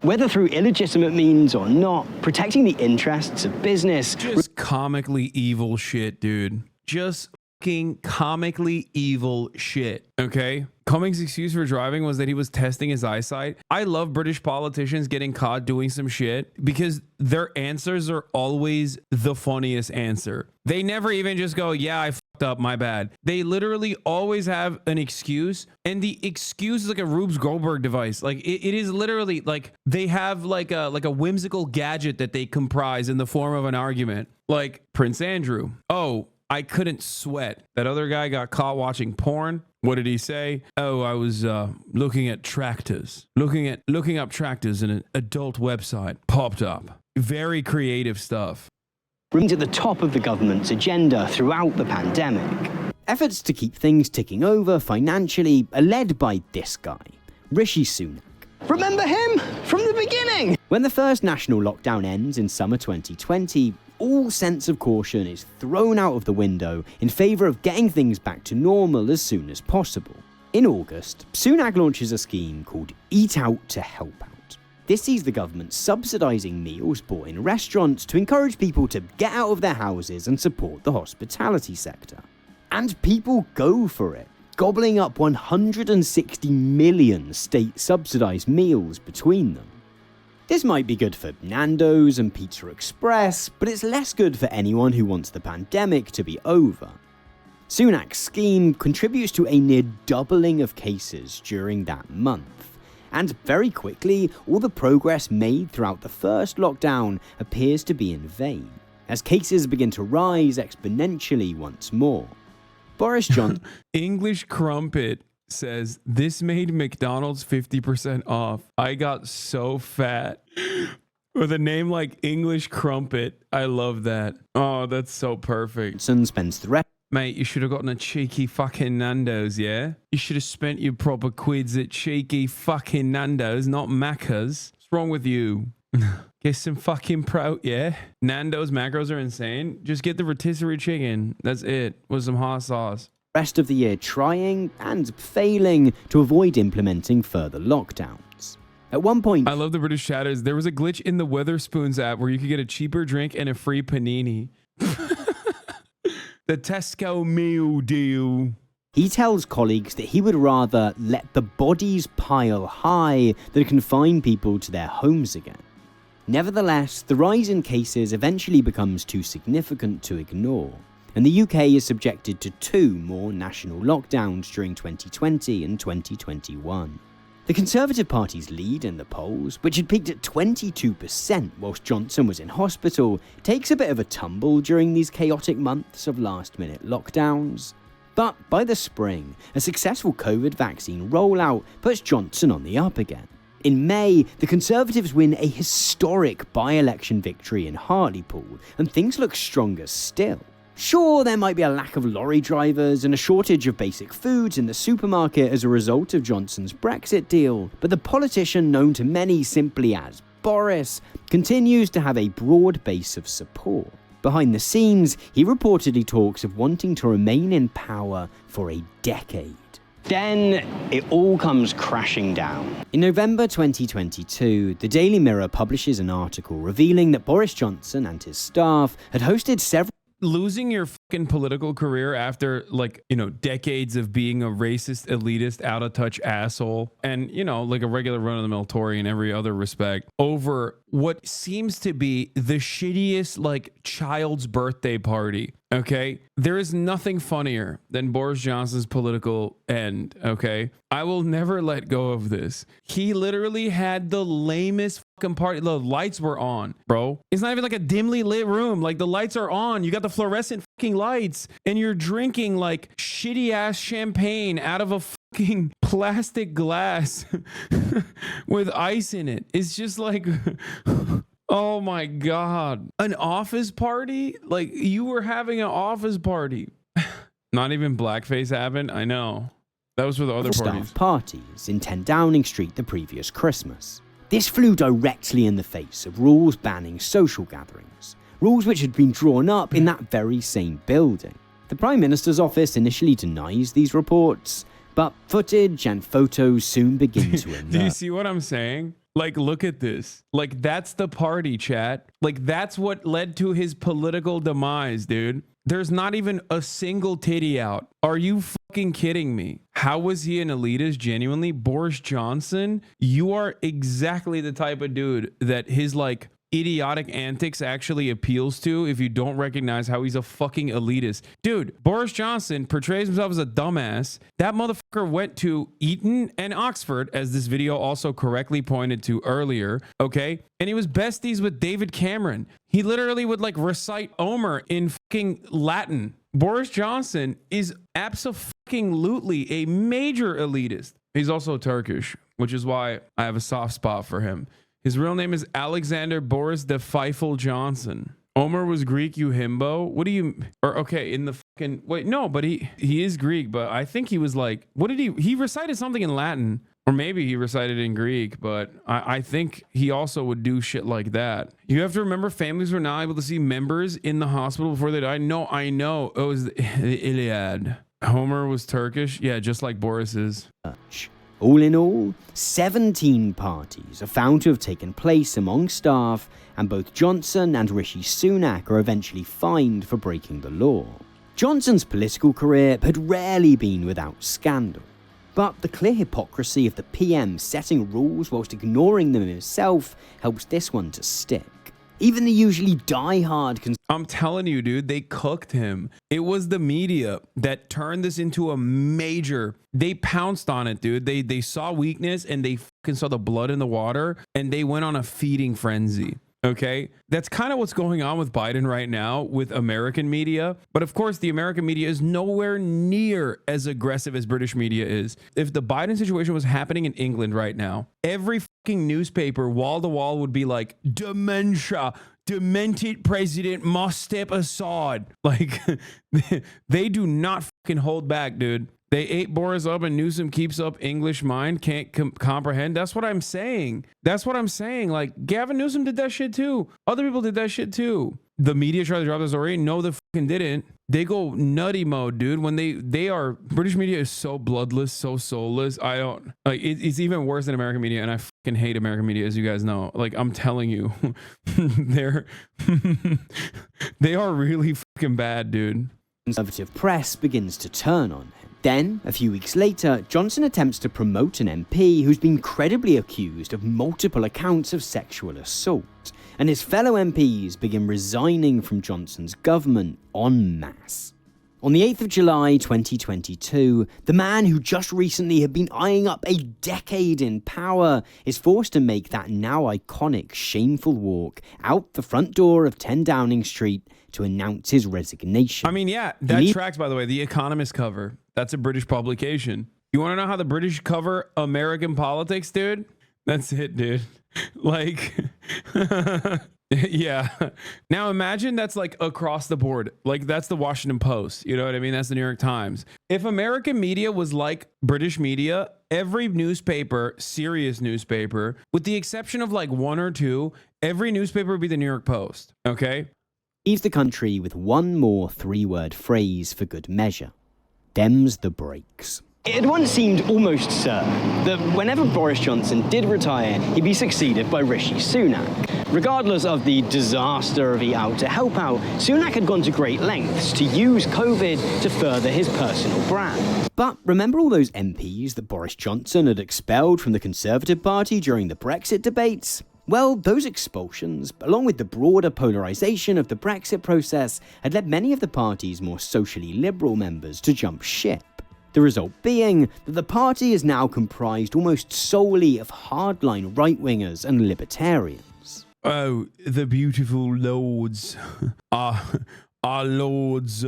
Whether through illegitimate means or not, protecting the interests of business... Just comically evil shit, dude. Just fucking comically evil shit, okay? Cummings' excuse for driving was that he was testing his eyesight. I love British politicians getting caught doing some shit because their answers are always the funniest answer. They never even just go, yeah, I fucked up, my bad. They literally always have an excuse, and the excuse is like a Rube Goldberg device. Like it is literally like they have like a whimsical gadget that they comprise in the form of an argument. Like Prince Andrew. Oh, I couldn't sweat. That other guy got caught watching porn. What did he say? Oh, I was looking at tractors. Looking up tractors in an adult website. Popped up. Very creative stuff. Remains at the top of the government's agenda throughout the pandemic. Efforts to keep things ticking over financially are led by this guy, Rishi Sunak. Remember him? From the beginning! When the first national lockdown ends in summer 2020, all sense of caution is thrown out of the window in favour of getting things back to normal as soon as possible. In August, Sunak launches a scheme called Eat Out to Help Out. This sees the government subsidising meals bought in restaurants to encourage people to get out of their houses and support the hospitality sector. And people go for it, gobbling up 160 million state-subsidised meals between them. This might be good for Nando's and Pizza Express, but it's less good for anyone who wants the pandemic to be over. Sunak's scheme contributes to a near doubling of cases during that month, and very quickly, all the progress made throughout the first lockdown appears to be in vain, as cases begin to rise exponentially once more. Boris Johnson English Crumpet says, this made McDonald's 50% off. I got so fat. With a name like English Crumpet, I love that. Oh, that's so perfect. spends the rest. Mate, you should have gotten a cheeky fucking Nando's, yeah? You should have spent your proper quids at cheeky fucking Nando's, not Macca's. What's wrong with you? Get some fucking prout, yeah? Nando's macros are insane. Just get the rotisserie chicken. That's it. With some hot sauce. Rest of the year trying and failing to avoid implementing further lockdowns. At one point, I love the British chatters. There was a glitch in the Weatherspoons app where you could get a cheaper drink and a free panini. The Tesco meal deal. he tells colleagues that he would rather let the bodies pile high than confine people to their homes again. Nevertheless, the rise in cases eventually becomes too significant to ignore, and the UK is subjected to 2 more national lockdowns during 2020 and 2021. The Conservative Party's lead in the polls, which had peaked at 22% whilst Johnson was in hospital, takes a bit of a tumble during these chaotic months of last-minute lockdowns. But by the spring, a successful COVID vaccine rollout puts Johnson on the up again. In May, the Conservatives win a historic by-election victory in Hartlepool, and things look stronger still. Sure, there might be a lack of lorry drivers and a shortage of basic foods in the supermarket as a result of Johnson's Brexit deal, but the politician known to many simply as Boris continues to have a broad base of support. Behind the scenes, he reportedly talks of wanting to remain in power for a decade. Then it all comes crashing down. In November 2022, the Daily Mirror publishes an article revealing that Boris Johnson and his staff had hosted several Losing your fucking political career after, like, decades of being a racist, elitist, out of touch asshole and, like a regular run of the mill Tory in every other respect over what seems to be the shittiest, like, child's birthday party. Okay, there is nothing funnier than Boris Johnson's political end. Okay, I will never let go of this. He literally had the lamest fucking party. The lights were on, bro. It's not even like a dimly lit room. Like, the lights are on. You got the fluorescent fucking lights, and you're drinking like shitty ass champagne out of a fucking plastic glass with ice in it. It's just like. Oh my God. An office party? Like, you were having an office party. Not even blackface happened? I know. That was for the other staff parties in 10 Downing Street the previous Christmas. This flew directly in the face of rules banning social gatherings, rules which had been drawn up in that very same building. The Prime Minister's office initially denies these reports, but footage and photos soon begin to emerge. Do you see what I'm saying? Like, look at this. Like, that's the party, chat. Like, that's what led to his political demise, dude. There's not even a single titty out. Are you fucking kidding me? How was he an elitist? Genuinely? Boris Johnson? You are exactly the type of dude that his, like, idiotic antics actually appeals to if you don't recognize how he's a fucking elitist. Dude, Boris Johnson portrays himself as a dumbass. That motherfucker went to Eton and Oxford, as this video also correctly pointed to earlier, okay? And he was besties with David Cameron. He literally would, like, recite Omer in fucking Latin. Boris Johnson is abso-fucking-lutely a major elitist. He's also Turkish, which is why I have a soft spot for him. His real name is Alexander Boris de Pfeifel Johnson. Omer was Greek, you himbo. What do you... Or, okay, in the fucking... Wait, no, but he is Greek, but I think he was like... What did he... He recited something in Latin. Or maybe he recited in Greek, but I think he also would do shit like that. You have to remember, families were now able to see members in the hospital before they died. No, I know. It was the Iliad. Homer was Turkish. Yeah, just like Boris is. All in all, 17 parties are found to have taken place among staff, and both Johnson and Rishi Sunak are eventually fined for breaking the law. Johnson's political career had rarely been without scandal. But the clear hypocrisy of the PM setting rules whilst ignoring them himself helps this one to stick. Even the usually die-hard... I'm telling you, dude, they cooked him. It was the media that turned this into a major... They pounced on it, dude. They saw weakness and they fucking saw the blood in the water and they went on a feeding frenzy. Okay, that's kind of what's going on with Biden right now with American media. But of course, the American media is nowhere near as aggressive as British media is. If the Biden situation was happening in England right now, every fucking newspaper wall to wall would be like, dementia, demented president must step aside. Like, they do not fucking hold back, dude. They ate Boris up and Newsom keeps up English mind, can't comprehend. That's what I'm saying. That's what I'm saying. Like, Gavin Newsom did that shit too. Other people did that shit too. The media tried to drop the story. No, they fucking didn't. They go nutty mode, dude. When they are, British media is so bloodless, so soulless. I don't, like, it's even worse than American media. And I fucking hate American media, as you guys know. Like, I'm telling you, they are really fucking bad, dude. Conservative press begins to turn on him. Then, a few weeks later, Johnson attempts to promote an MP who's been credibly accused of multiple accounts of sexual assault, and his fellow MPs begin resigning from Johnson's government en masse. On the 8th of July 2022, the man who just recently had been eyeing up a decade in power is forced to make that now iconic, shameful walk out the front door of 10 Downing Street to announce his resignation. I mean, yeah, that tracks, by the way. The Economist cover. That's a British publication. You want to know how the British cover American politics, dude? That's it, dude. Like, yeah. Now imagine that's like across the board. Like, that's the Washington Post. You know what I mean? That's the New York Times. If American media was like British media, every newspaper, serious newspaper, with the exception of like one or two, every newspaper would be the New York Post. Okay? Leaves the country with one more three-word phrase for good measure. Them's the breaks. It had once seemed almost certain that whenever Boris Johnson did retire, he'd be succeeded by Rishi Sunak. Regardless of the disaster of he out to help out, Sunak had gone to great lengths to use COVID to further his personal brand. But remember all those MPs that Boris Johnson had expelled from the Conservative Party during the Brexit debates? Well, those expulsions, along with the broader polarisation of the Brexit process, had led many of the party's more socially liberal members to jump ship. The result being that the party is now comprised almost solely of hardline right-wingers and libertarians. Oh, the beautiful lords. Our lords.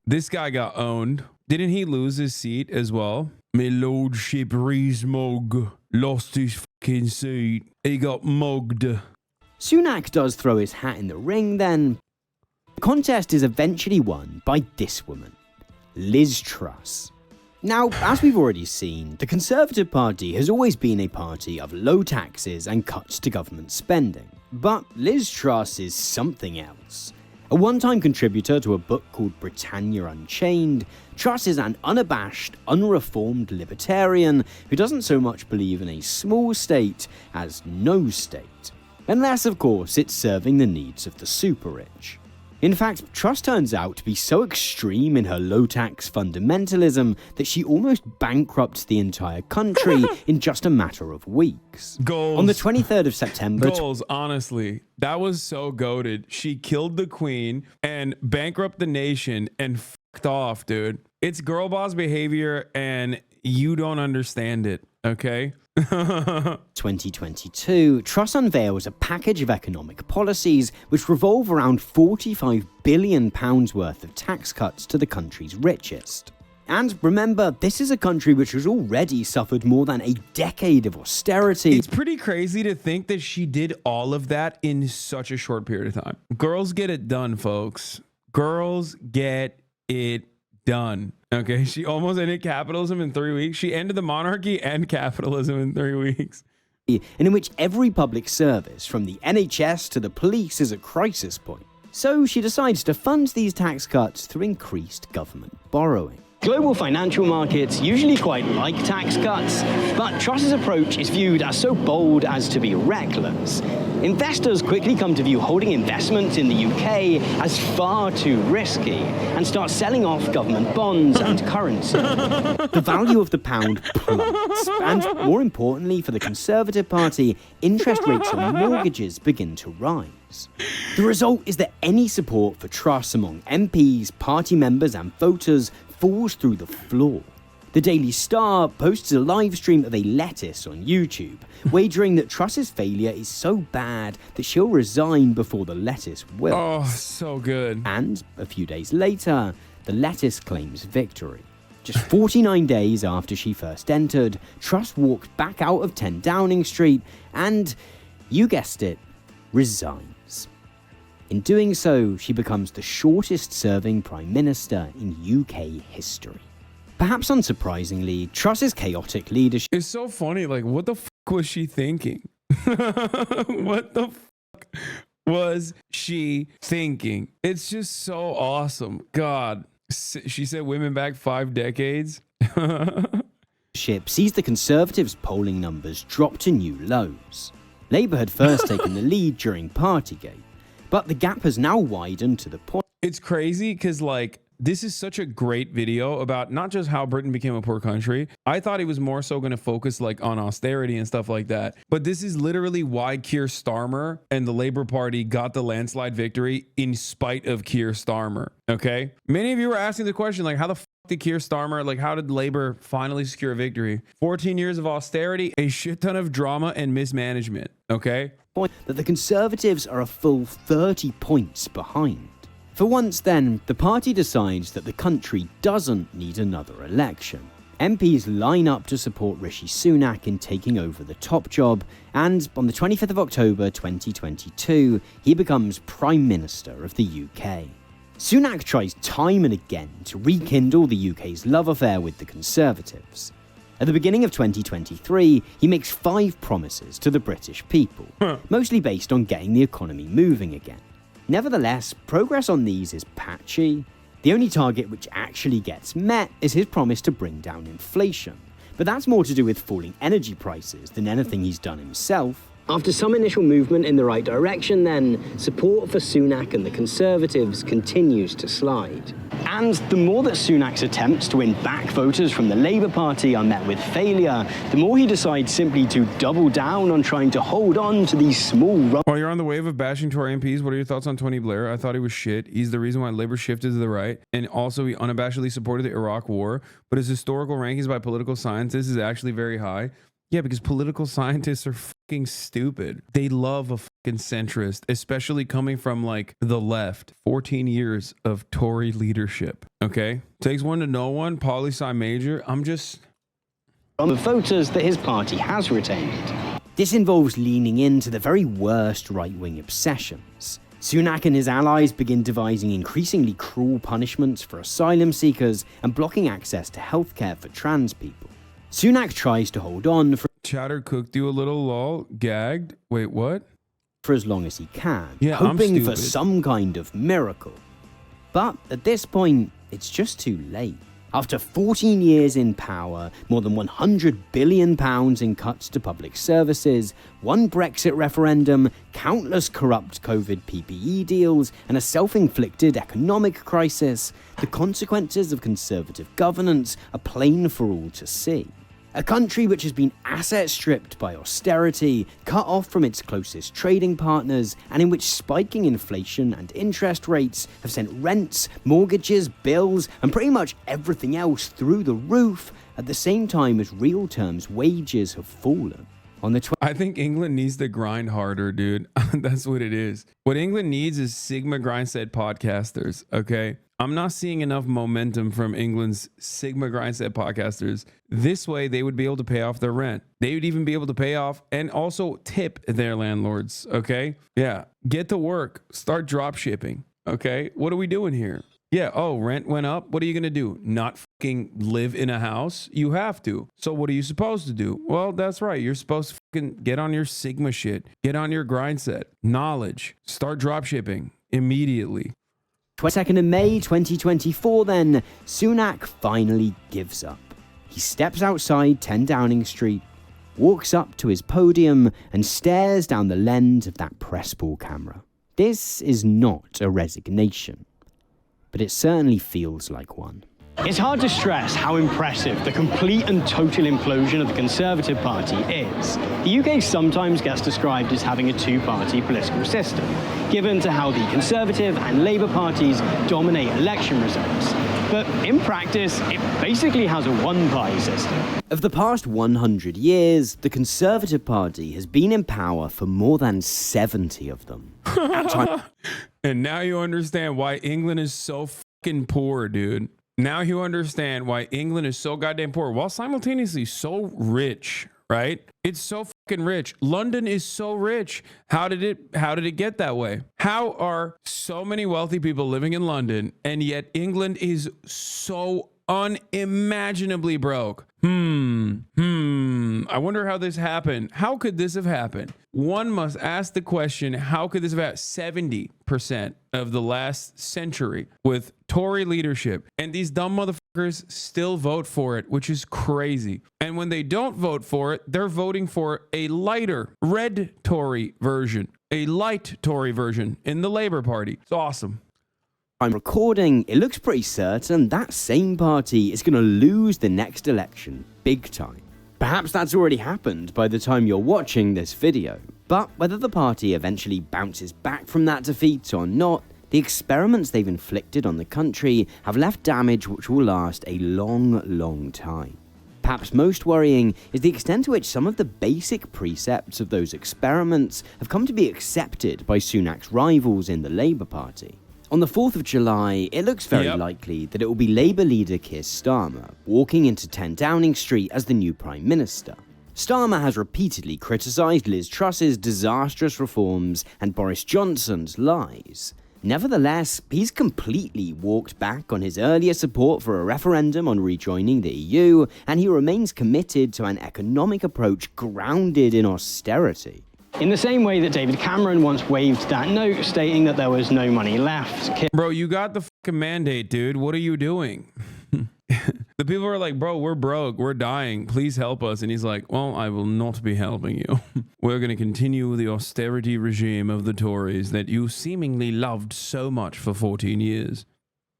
This guy got owned. Didn't he lose his seat as well? My lordship Rees-Mogg lost his fucking seat. He got mugged. Sunak does throw his hat in the ring then. The contest is eventually won by this woman, Liz Truss. Now, as we've already seen, the Conservative Party has always been a party of low taxes and cuts to government spending. But Liz Truss is something else. A one-time contributor to a book called Britannia Unchained, Truss is an unabashed, unreformed libertarian who doesn't so much believe in a small state as no state. Unless, of course, it's serving the needs of the super rich. In fact, Truss turns out to be so extreme in her low-tax fundamentalism that she almost bankrupts the entire country in just a matter of weeks. Goals. On the 23rd of September... Goals, honestly. That was so goated. She killed the queen and bankrupted the nation and fucked off, dude. It's girl boss behavior and you don't understand it, okay? 2022, Truss unveils a package of economic policies which revolve around £45 billion worth of tax cuts to the country's richest. And remember, this is a country which has already suffered more than a decade of austerity. It's pretty crazy to think that she did all of that in such a short period of time. Girls get it done, folks. Girls get it done. Okay, she almost ended capitalism in 3 weeks. She ended the monarchy and capitalism in 3 weeks. And in which every public service, from the NHS to the police, is at crisis point. So she decides to fund these tax cuts through increased government borrowing. Global financial markets usually quite like tax cuts, but Truss's approach is viewed as so bold as to be reckless. Investors quickly come to view holding investments in the UK as far too risky and start selling off government bonds and currency. The value of the pound plummets, and more importantly for the Conservative Party, interest rates on mortgages begin to rise. The result is that any support for Truss among MPs, party members and voters falls through the floor. The Daily Star posts a live stream of a lettuce on YouTube, wagering that Truss's failure is so bad that she'll resign before the lettuce will. Oh, so good. And a few days later, the lettuce claims victory. Just 49 days after she first entered, Truss walked back out of 10 Downing Street and, you guessed it, resigns. In doing so, she becomes the shortest-serving Prime Minister in UK history. Perhaps unsurprisingly, Truss's chaotic leadership It's so funny. Like, what the fuck was she thinking? What the fuck was she thinking? It's just so awesome. God. She said women back 5 decades. sees the Conservatives' polling numbers drop to new lows. Labour had first taken the lead during Partygate, but the gap has now widened to the point. It's crazy because, like, this is such a great video about not just how Britain became a poor country. I thought he was more so going to focus like on austerity and stuff like that. But this is literally why Keir Starmer and the Labour Party got the landslide victory in spite of Keir Starmer. Okay. Many of you were asking the question, like, how the fuck did Keir Starmer, like, how did Labour finally secure a victory? 14 years of austerity, a shit ton of drama and mismanagement. Okay. That the Conservatives are a full 30 points behind. For once then, the party decides that the country doesn't need another election. MPs line up to support Rishi Sunak in taking over the top job, and on the 25th of October 2022, he becomes Prime Minister of the UK. Sunak tries time and again to rekindle the UK's love affair with the Conservatives. At the beginning of 2023, he makes 5 promises to the British people, mostly based on getting the economy moving again. Nevertheless, progress on these is patchy. The only target which actually gets met is his promise to bring down inflation, but that's more to do with falling energy prices than anything he's done himself. After some initial movement in the right direction then, support for Sunak and the Conservatives continues to slide. And the more that Sunak's attempts to win back voters from the Labour Party are met with failure, the more he decides simply to double down on trying to hold on to these small... While you're on the wave of bashing Tory MPs, what are your thoughts on Tony Blair? I thought he was shit. He's the reason why Labour shifted to the right. And also, he unabashedly supported the Iraq War. But his historical rankings by political scientists is actually very high. Yeah, because political scientists are fucking stupid. They love a fucking centrist, especially coming from like the left. 14 years of Tory leadership. Okay? Takes one to know one, poli-sci major. I'm just... on the voters that his party has retained. This involves leaning into the very worst right-wing obsessions. Sunak and his allies begin devising increasingly cruel punishments for asylum seekers and blocking access to healthcare for trans people. Sunak tries to hold on for Chatter cooked you a little, lol. Gagged. Wait, what? For as long as he can, Yeah, I'm hoping for stupid. some kind of miracle. But at this point, it's just too late. After 14 years in power, more than £100 billion in cuts to public services, one Brexit referendum, countless corrupt COVID PPE deals, and a self-inflicted economic crisis, the consequences of Conservative governance are plain for all to see. A country which has been asset stripped by austerity, cut off from its closest trading partners, and in which spiking inflation and interest rates have sent rents, mortgages, bills, and pretty much everything else through the roof, at the same time as real terms wages have fallen. On the I think England needs to grind harder, dude. That's what it is. What England needs is Sigma Grindset podcasters, okay? I'm not seeing enough momentum from England's Sigma Grindset podcasters. This way, they would be able to pay off their rent. They would even be able to pay off and also tip their landlords, okay? Yeah, get to work. Start drop shipping, okay? What are we doing here? Yeah. Oh, rent went up. What are you going to do? Not fucking live in a house? You have to. So what are you supposed to do? Well, that's right. You're supposed to fucking get on your Sigma shit. Get on your grind set. Knowledge. Start drop shipping immediately. 22nd of May 2024 then, Sunak finally gives up. He steps outside 10 Downing Street, walks up to his podium and stares down the lens of that press ball camera. This is not a resignation, but it certainly feels like one. It's hard to stress how impressive the complete and total implosion of the Conservative Party is. The UK sometimes gets described as having a two-party political system, given to how the Conservative and Labour parties dominate election results. But in practice, it basically has a one-party system. Of the past 100 years, the Conservative Party has been in power for more than 70 of them. And now you understand why England is so fucking poor, dude. Now you understand why England is so goddamn poor while simultaneously so rich, right? It's so fucking rich. London is so rich. How did it get that way? How are so many wealthy people living in London and yet England is so unimaginably broke? I wonder how this happened. How could this have happened? One must ask the question, how could this have happened? 70% of the last century with Tory leadership, and these dumb motherfuckers still vote for it, which is crazy. And when they don't vote for it, they're voting for a lighter red Tory version, a light Tory version in the Labour Party. It's awesome. I'm recording, it looks pretty certain that same party is going to lose the next election big time. Perhaps that's already happened by the time you're watching this video. But whether the party eventually bounces back from that defeat or not, the experiments they've inflicted on the country have left damage which will last a long, long time. Perhaps most worrying is the extent to which some of the basic precepts of those experiments have come to be accepted by Sunak's rivals in the Labour Party. On the 4th of July, it looks very likely that it will be Labour leader Keir Starmer walking into 10 Downing Street as the new Prime Minister. Starmer has repeatedly criticised Liz Truss's disastrous reforms and Boris Johnson's lies. Nevertheless, he's completely walked back on his earlier support for a referendum on rejoining the EU, and he remains committed to an economic approach grounded in austerity. In the same way that David Cameron once waved that note stating that there was no money left. Bro, you got the fucking mandate, dude. What are you doing? The people are like, bro, we're broke. We're dying. Please help us. And he's like, well, I will not be helping you. We're going to continue the austerity regime of the Tories that you seemingly loved so much for 14 years.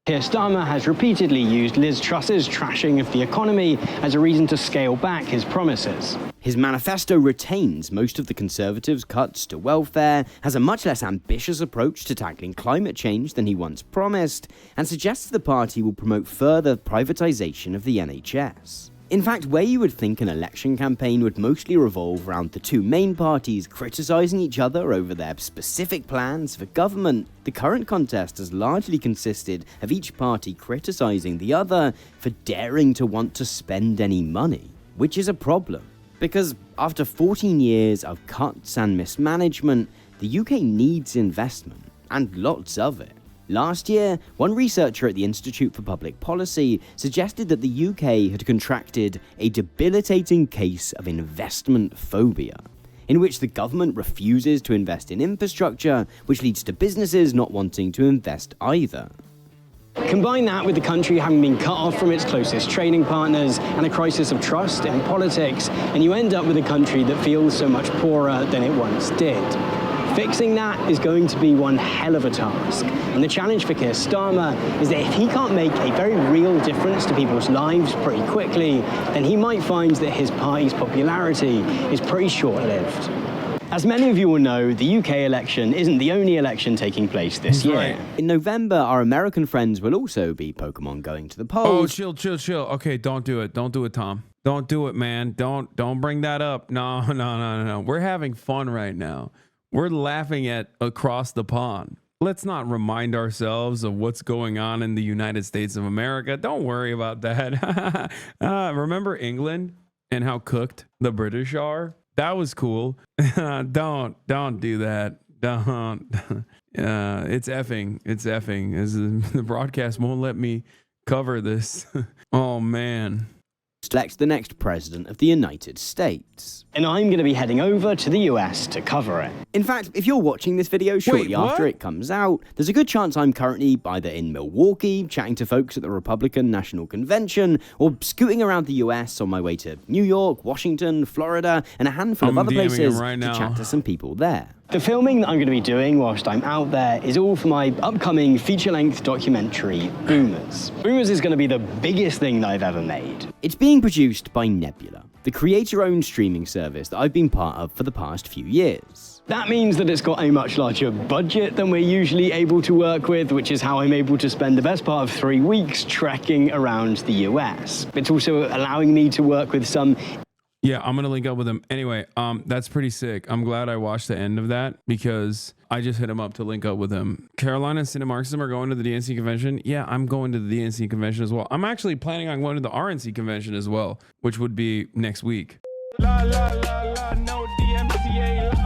Keir Starmer has repeatedly used Liz Truss's trashing of the economy as a reason to scale back his promises. His manifesto retains most of the Conservatives' cuts to welfare, has a much less ambitious approach to tackling climate change than he once promised, and suggests the party will promote further privatisation of the NHS. In fact, where you would think an election campaign would mostly revolve around the two main parties criticising each other over their specific plans for government, the current contest has largely consisted of each party criticising the other for daring to want to spend any money, which is a problem. Because after 14 years of cuts and mismanagement, the UK needs investment, and lots of it. Last year, one researcher at the Institute for Public Policy suggested that the UK had contracted a debilitating case of investment phobia, in which the government refuses to invest in infrastructure, which leads to businesses not wanting to invest either. Combine that with the country having been cut off from its closest trading partners and a crisis of trust in politics, and you end up with a country that feels so much poorer than it once did. Fixing that is going to be one hell of a task, and the challenge for Keir Starmer is that if he can't make a very real difference to people's lives pretty quickly, then he might find that his party's popularity is pretty short-lived. As many of you will know, the UK election isn't the only election taking place this year. Right. In November, our American friends will also be Pokemon going to the polls. Oh, chill. Okay, don't do it. Don't do it, Tom. Don't do it, man. Don't bring that up. No. We're having fun right now. We're laughing at across the pond. Let's not remind ourselves of what's going on in the United States of America. Don't worry about that. Remember England and how cooked the British are? That was cool. Don't do that. Don't. It's effing. It's effing. The broadcast won't let me cover this. Oh, man. Select the next president of the United States. And I'm going to be heading over to the US to cover it. In fact, if you're watching this video shortly after it comes out, there's a good chance I'm currently either in Milwaukee, chatting to folks at the Republican National Convention, or scooting around the US on my way to New York, Washington, Florida, and a handful of other places to chat to some people there. The filming that I'm going to be doing whilst I'm out there is all for my upcoming feature-length documentary, Boomers. Boomers is going to be the biggest thing that I've ever made. It's being produced by Nebula, the creator-owned streaming service that I've been part of for the past few years. That means that it's got a much larger budget than we're usually able to work with, which is how I'm able to spend the best part of 3 weeks trekking around the US. It's also allowing me to work with some... Yeah, I'm going to link up with him. Anyway, that's pretty sick. I'm glad I watched the end of that because I just hit him up to link up with him. Carolina and Cinemarxism are going to the DNC convention. Yeah, I'm going to the DNC convention as well. I'm actually planning on going to the RNC convention as well, which would be next week. La, la, la, la, no DMCA.